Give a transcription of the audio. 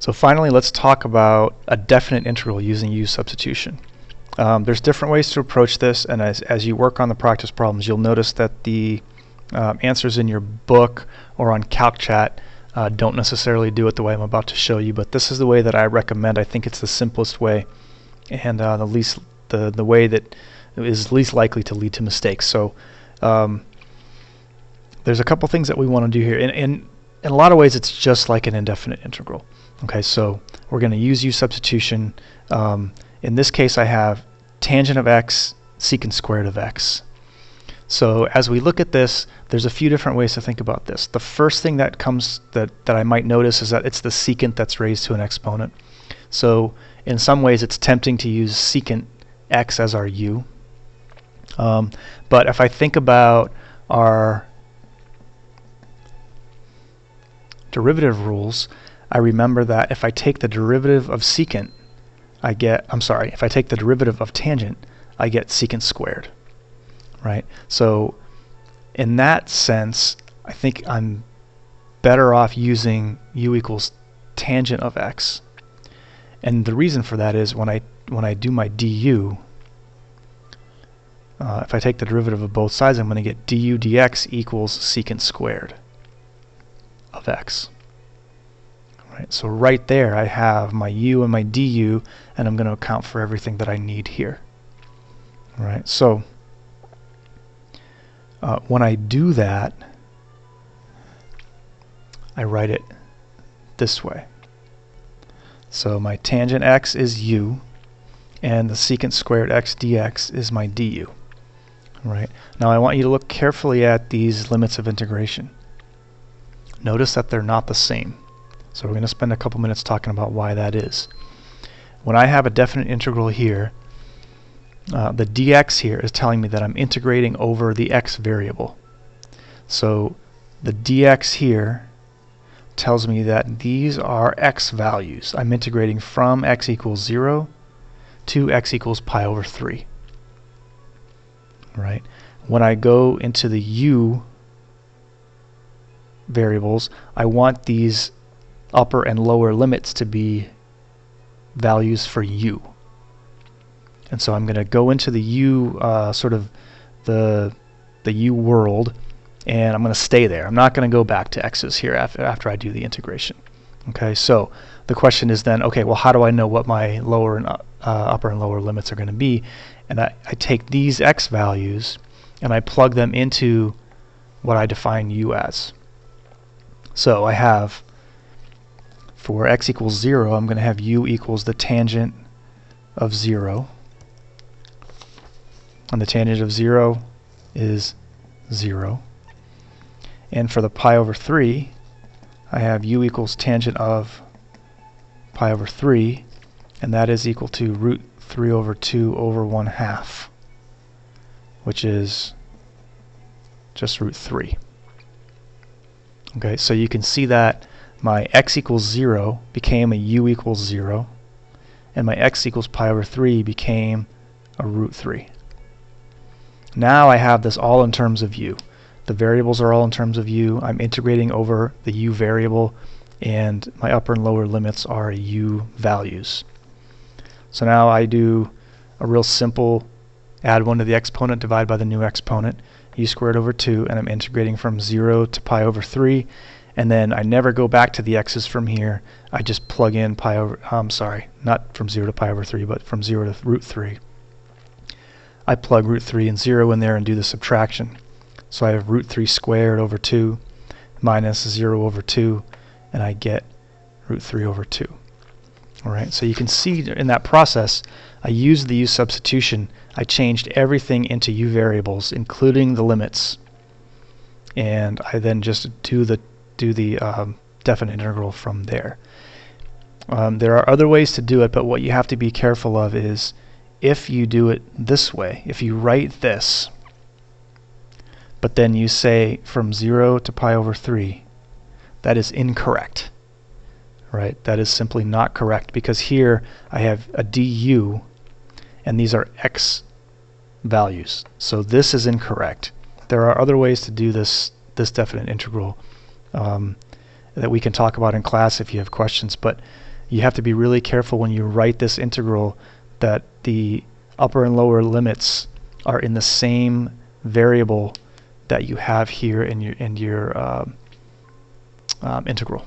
So finally, let's talk about a definite integral using U substitution. There's different ways to approach this, and as you work on the practice problems, you'll notice that the answers in your book or on CalcChat don't necessarily do it the way I'm about to show you, but this is the way that I recommend. I think it's the simplest way, and the way that is least likely to lead to mistakes. So there's a couple things that we want to do here. In a lot of ways, it's just like an indefinite integral. Okay, so we're going to use U substitution. In this case, I have tangent of x, secant squared of x. So as we look at this, there's a few different ways to think about this. The first thing that comes that I might notice is that it's the secant that's raised to an exponent. So in some ways, it's tempting to use secant x as our u. But if I think about our derivative rules, I remember that if I take the derivative of secant, if I take the derivative of tangent, I get secant squared, right? So in that sense, I think I'm better off using u equals tangent of x. And the reason for that is when I do my du, if I take the derivative of both sides, I'm going to get du dx equals secant squared of x. Right, so right there I have my u and my du, and I'm going to account for everything that I need here. All right, so when I do that, I write it this way. So my tangent x is u, and the secant squared x dx is my du. All right, now I want you to look carefully at these limits of integration. Notice that they're not the same. So we're going to spend a couple minutes talking about why that is. When I have a definite integral here, the dx here is telling me that I'm integrating over the x variable. So the dx here tells me that these are x values. I'm integrating from x equals 0 to x equals pi over 3. Right? When I go into the u variables, I want these upper and lower limits to be values for u. And so I'm going to go into the u, sort of the u world, and I'm going to stay there. I'm not going to go back to x's here after I do the integration. Okay, so the question is then, okay, well, how do I know what my lower and upper and lower limits are going to be? And I take these x values and I plug them into what I define u as. So I have, for x equals 0, I'm going to have u equals the tangent of 0. And the tangent of 0 is 0. And for the pi over 3, I have u equals tangent of pi over 3, and that is equal to root 3 over 2 over 1/2, which is just root 3. Okay, so you can see that my x equals 0 became a u equals 0, and my x equals pi over 3 became a root 3. Now I have this all in terms of u. The variables are all in terms of u. I'm integrating over the u variable, and my upper and lower limits are u values. So now I do a real simple add 1 to the exponent, divide by the new exponent, u squared over 2, and I'm integrating from 0 to pi over 3. And then I never go back to the x's from here. I just plug in pi over, not from 0 to pi over 3, but from 0 to root 3. I plug root 3 and 0 in there and do the subtraction. So I have root 3 squared over 2 minus 0 over 2, and I get root 3 over 2. Alright, so you can see in that process, I used the u substitution. I changed everything into u variables, including the limits. And I then just do the definite integral from there. There are other ways to do it, but what you have to be careful of is if you do it this way, if you write this, but then you say from 0 to pi over 3, that is incorrect. Right? That is simply not correct, because here I have a du, and these are x values. So this is incorrect. There are other ways to do this definite integral that we can talk about in class if you have questions, but you have to be really careful when you write this integral that the upper and lower limits are in the same variable that you have here in your integral.